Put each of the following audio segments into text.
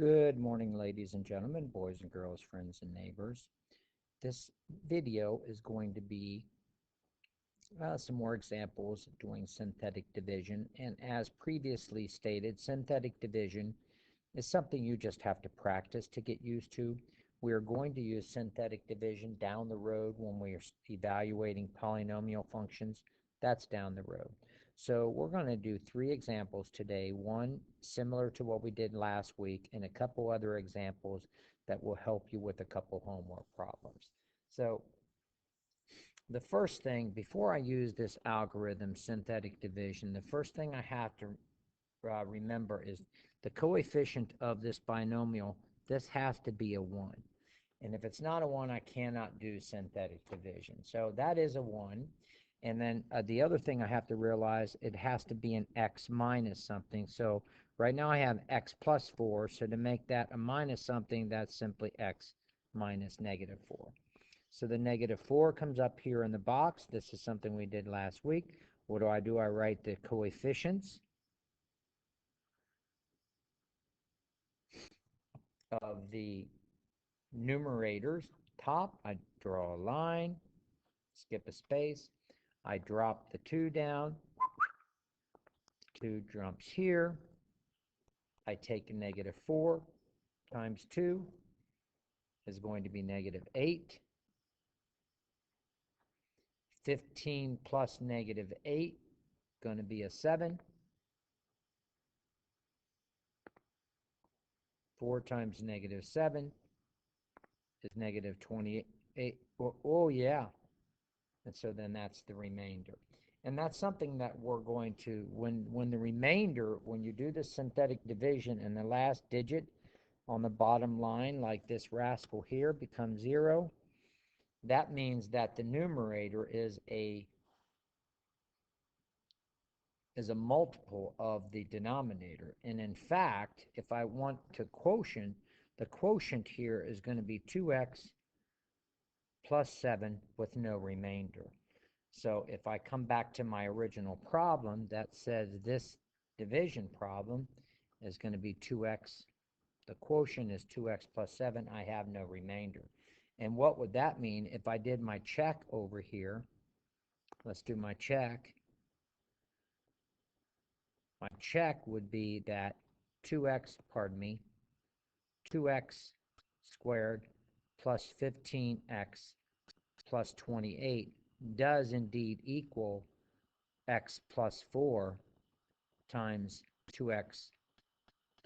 Good morning, ladies and gentlemen, boys and girls, friends and neighbors. This video is going to be some more examples of doing synthetic division. And as previously stated, synthetic division is something you just have to practice to get used to. We're going to use synthetic division down the road when we're evaluating polynomial functions. That's down the road. So we're going to do 3 examples today, one similar to what we did last week, and a couple other examples that will help you with a couple homework problems. So the first thing, before I use this algorithm, synthetic division, the first thing I have to remember is the coefficient of this binomial. This has to be a 1. And if it's not a 1, I cannot do synthetic division. So that is a 1. And then the other thing I have to realize, it has to be an x minus something. So right now I have x plus 4. So to make that a minus something, that's simply x minus negative 4. So the negative 4 comes up here in the box. This is something we did last week. What do? I write the coefficients of the numerators. Top, I draw a line, skip a space. I drop the 2 down. 2 jumps here. I take a negative 4 times 2 is going to be negative 8. 15 plus negative 8 going to be a 7. 4 times negative 7 is negative 28. Oh, yeah. And so then that's the remainder. And that's something that we're going to, when the remainder, when you do the synthetic division and the last digit on the bottom line, like this rascal here, becomes 0, that means that the numerator is a multiple of the denominator. And in fact, if I want to quotient, the quotient here is going to be 2x plus 7 with no remainder. So if I come back to my original problem that says this division problem is going to be 2x, the quotient is 2x plus 7, I have no remainder. And what would that mean if I did my check over here? Let's do my check. My check would be that 2x squared plus 15x plus 28 does indeed equal x plus 4 times 2x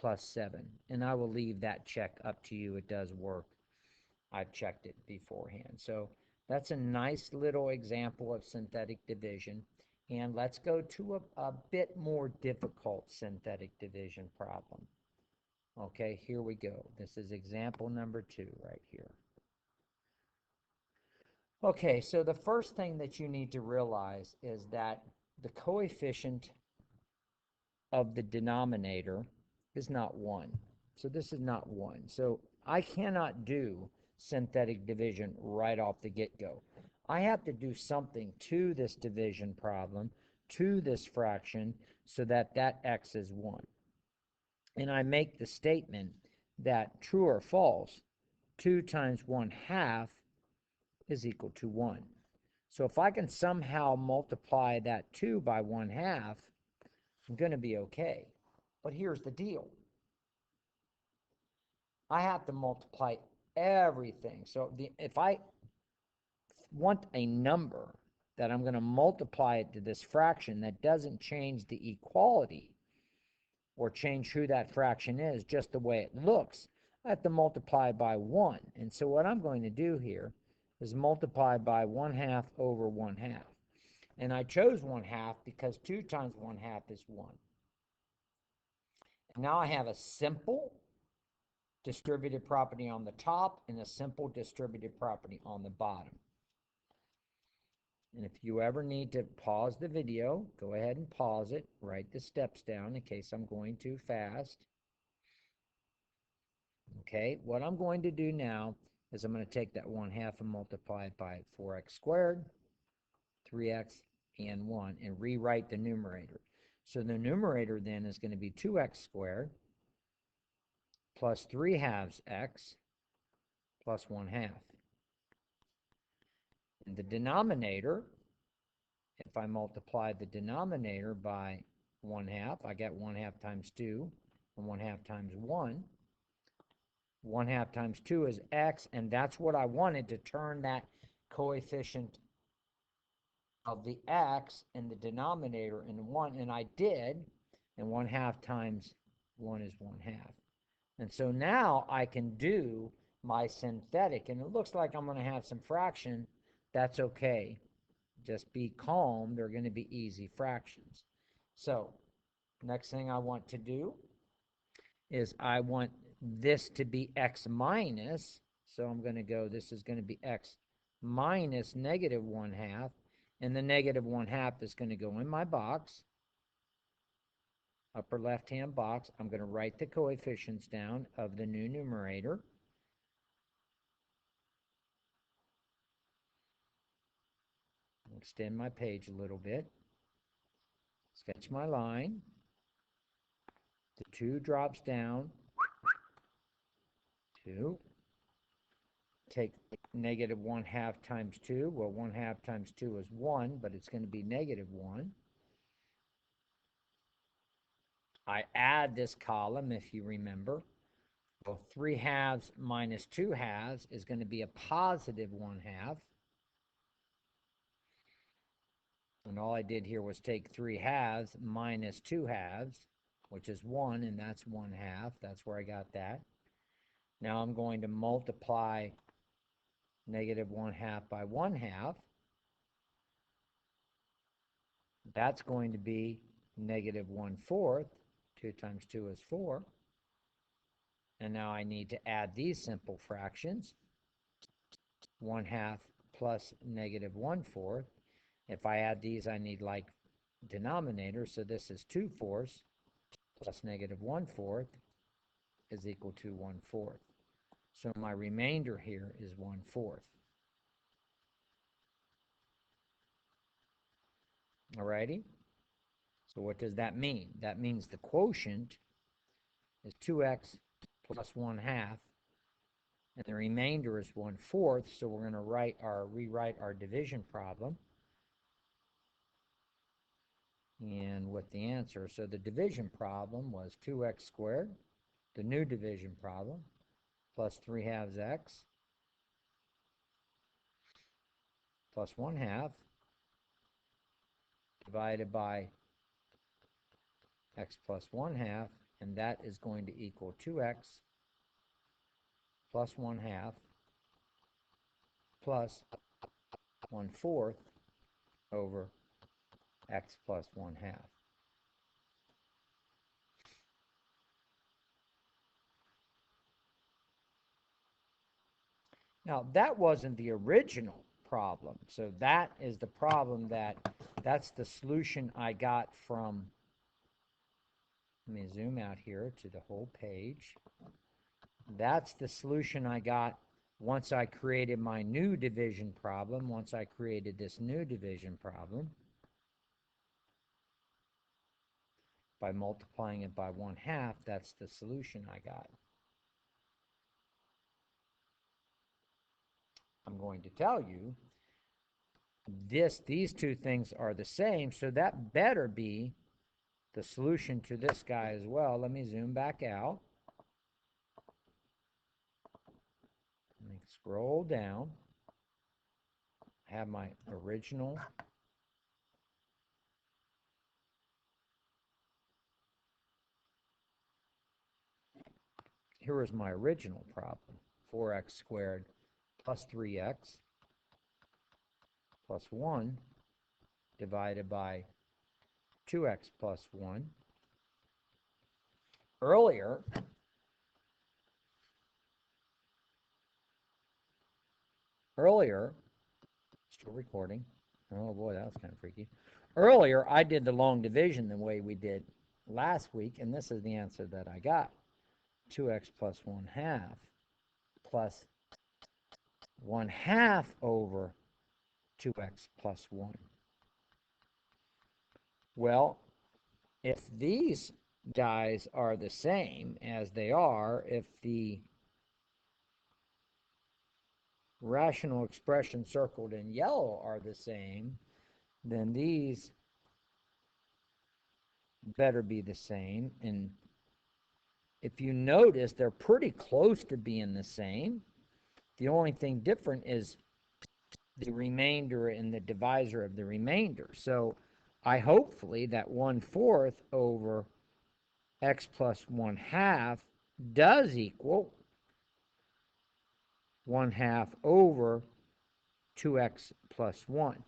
plus 7. And I will leave that check up to you. It does work. I've checked it beforehand. So that's a nice little example of synthetic division. And let's go to a bit more difficult synthetic division problem. Okay, here we go. This is example number 2 right here. Okay, so the first thing that you need to realize is that the coefficient of the denominator is not 1. So this is not 1. So I cannot do synthetic division right off the get-go. I have to do something to this division problem, to this fraction, so that that x is 1. And I make the statement that true or false, 2 times 1/2 is equal to 1. So if I can somehow multiply that 2 by 1/2, I'm going to be okay. But here's the deal. I have to multiply everything. So if I want a number that I'm going to multiply it to this fraction that doesn't change the equality or change who that fraction is, just the way it looks, I have to multiply by 1. And so what I'm going to do here is multiply by 1/2 over 1/2. And I chose 1/2 because 2 times 1/2 is 1. And now I have a simple distributive property on the top and a simple distributive property on the bottom. And if you ever need to pause the video, go ahead and pause it. Write the steps down in case I'm going too fast. Okay, what I'm going to do now is I'm going to take that 1/2 and multiply it by 4x squared, 3x, and 1, and rewrite the numerator. So the numerator then is going to be 2x squared plus 3 halves x plus 1/2. In the denominator, if I multiply the denominator by 1/2, I get 1/2 times 2 and 1/2 times 1. 1/2 times 2 is x, and that's what I wanted, to turn that coefficient of the x in the denominator into 1, and I did, and 1/2 times 1 is 1/2. And so now I can do my synthetic, and it looks like I'm going to have some fraction. That's okay. Just be calm. They're going to be easy fractions. So next thing I want to do is I want this to be x minus. So I'm going to go, this is going to be x minus negative 1/2. And the negative 1/2 is going to go in my box, upper left-hand box. I'm going to write the coefficients down of the new numerator. Extend my page a little bit. Sketch my line. The 2 drops down. 2. Take negative 1/2 times 2. Well, 1/2 times 2 is 1, but it's going to be negative 1. I add this column, if you remember. Well, 3 halves minus 2 halves is going to be a positive 1/2. And all I did here was take 3 halves minus 2 halves, which is 1, and that's 1/2. That's where I got that. Now I'm going to multiply negative 1/2 by 1/2. That's going to be negative 1/4. 2 times 2 is 4. And now I need to add these simple fractions. 1/2 plus negative 1/4. If I add these, I need like denominators. So this is 2/4 plus negative 1/4 is equal to 1/4. So my remainder here is 1/4. Alrighty? So what does that mean? That means the quotient is 2x plus 1/2, and the remainder is 1/4. So we're going to rewrite our division problem. And with the answer, so the division problem was 2x squared, the new division problem, plus 3 halves x plus 1/2 divided by x plus 1/2, and that is going to equal 2x plus 1/2 plus 1/4 over x plus 1/2. Now, that wasn't the original problem. So that is the problem that's the solution I got from, let me zoom out here to the whole page. That's the solution I got once I created my new division problem, once I created this new division problem. By multiplying it by 1/2, that's the solution I got. I'm going to tell you these two things are the same, so that better be the solution to this guy as well. Let me zoom back out. Let me scroll down. I have my original. Here is my original problem. 4x squared plus 3x plus 1 divided by 2x plus 1. Earlier, still recording. Oh boy, that was kind of freaky. Earlier, I did the long division the way we did last week, and this is the answer that I got. 2x plus 1/2 plus 1/2 over 2x plus 1. Well, if these guys are the same as they are if the rational expression circled in yellow are the same, then these better be the same. And if you notice, they're pretty close to being the same. The only thing different is the remainder and the divisor of the remainder. So I hopefully that 1/4 over x plus 1/2 does equal 1/2 over 2x plus 1.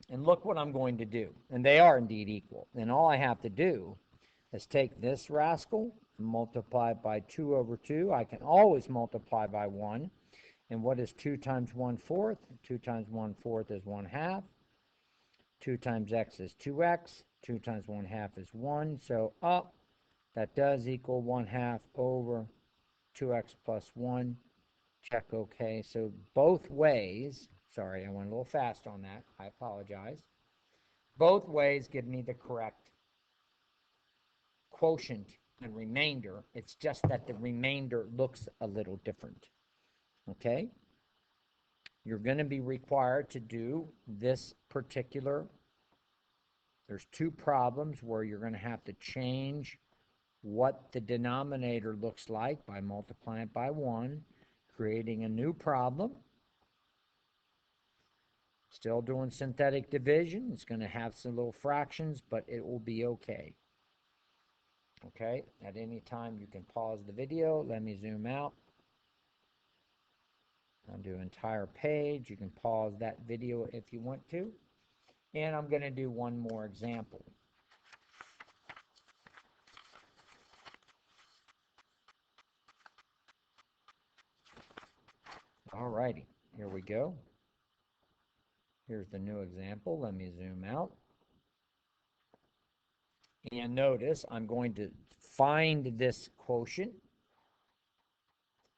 And look what I'm going to do. And they are indeed equal. And all I have to do is take this rascal and multiply it by 2 over 2. I can always multiply by 1. And what is 2 times 1/4? 2 times 1/4 is 1/2. 2 times x is 2x. 2 times 1/2 is 1. So up, that does equal 1/2 over 2x plus 1. Check OK. So both ways, sorry, I went a little fast on that. I apologize. Both ways give me the correct quotient and remainder. It's just that the remainder looks a little different. Okay? You're going to be required to do this particular. There's two problems where you're going to have to change what the denominator looks like by multiplying it by 1, creating a new problem. Still doing synthetic division. It's going to have some little fractions, but it will be okay. Okay, at any time you can pause the video. Let me zoom out. I'll do entire page. You can pause that video if you want to. And I'm going to do one more example. All righty, here we go. Here's the new example. Let me zoom out. And notice I'm going to find this quotient,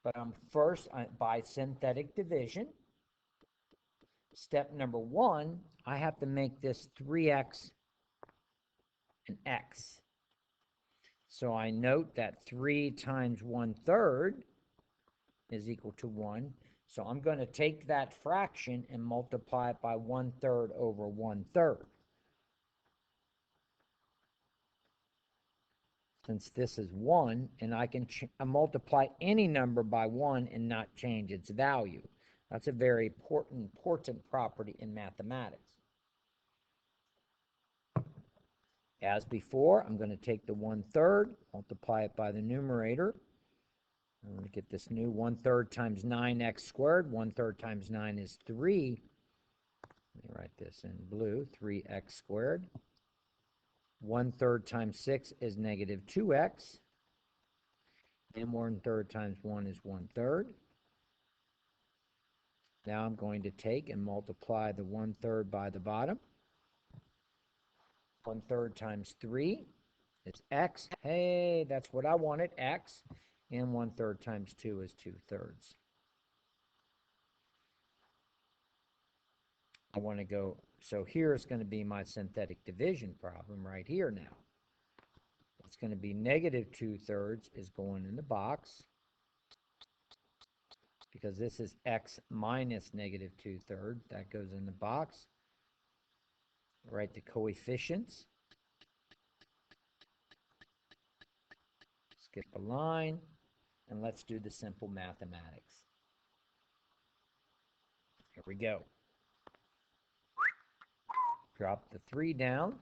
but I'm first by synthetic division. Step number 1, I have to make this 3x an x. So I note that 3 times 1/3 is equal to 1. So I'm going to take that fraction and multiply it by 1/3 over 1/3. Since this is 1, and I can multiply any number by 1 and not change its value. That's a very important property in mathematics. As before, I'm going to take the 1/3, multiply it by the numerator. I'm going to get this new 1/3 times 9x squared. 1/3 times 9 is 3. Let me write this in blue, 3x squared. 1/3 times 6 is negative 2x. And 1/3 times 1 is 1/3. Now I'm going to take and multiply the 1/3 by the bottom. 1/3 times 3 is x. Hey, that's what I wanted, x. And 1/3 times 2 is 2/3. I want to go, so here's going to be my synthetic division problem right here now. It's going to be negative 2/3 is going in the box, because this is x minus negative 2/3. That goes in the box. Write the coefficients. Skip a line, and let's do the simple mathematics. Here we go. Drop the 3 down.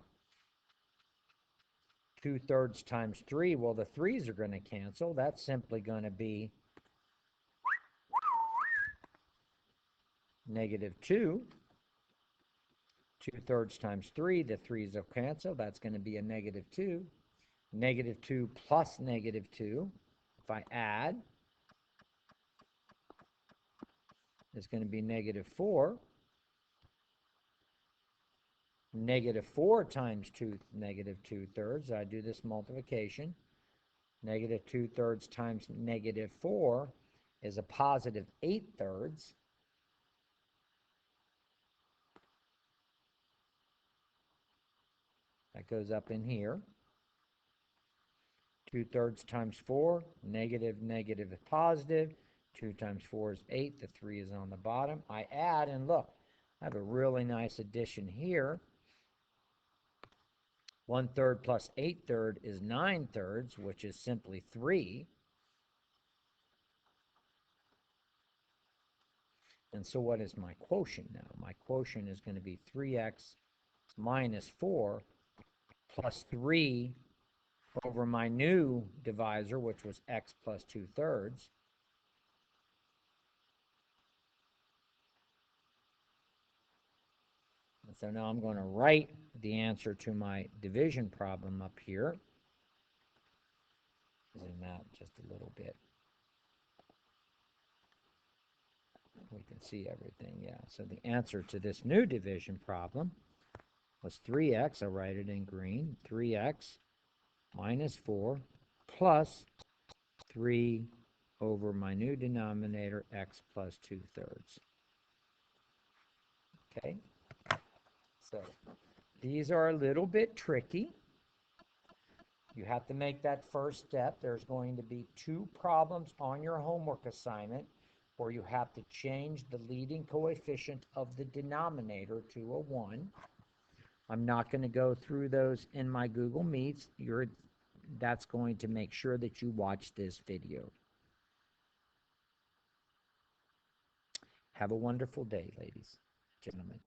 2/3 times 3, well, the 3's are going to cancel. That's simply going to be negative 2. 2/3 times 3, the 3's will cancel. That's going to be a negative 2. Negative 2 plus negative 2, if I add, is going to be negative 4. Negative 4 times 2, negative 2/3. I do this multiplication. Negative 2/3 times negative 4 is a positive 8/3. That goes up in here. 2/3 times 4, negative, negative is positive. 2 times 4 is 8. The 3 is on the bottom. I add, and look, I have a really nice addition here. 1/3 plus 8/3 is 9/3, which is simply 3. And so what is my quotient now? My quotient is going to be 3x minus 4 plus 3 over my new divisor, which was x plus 2/3. And so now I'm going to write the answer to my division problem up here. Zoom out just a little bit. We can see everything, yeah. So the answer to this new division problem was 3x, I'll write it in green, 3x minus 4 plus 3 over my new denominator, x plus 2/3. Okay, so these are a little bit tricky. You have to make that first step. There's going to be 2 problems on your homework assignment where you have to change the leading coefficient of the denominator to a 1. I'm not going to go through those in my Google Meets. That's going to make sure that you watch this video. Have a wonderful day, ladies, gentlemen.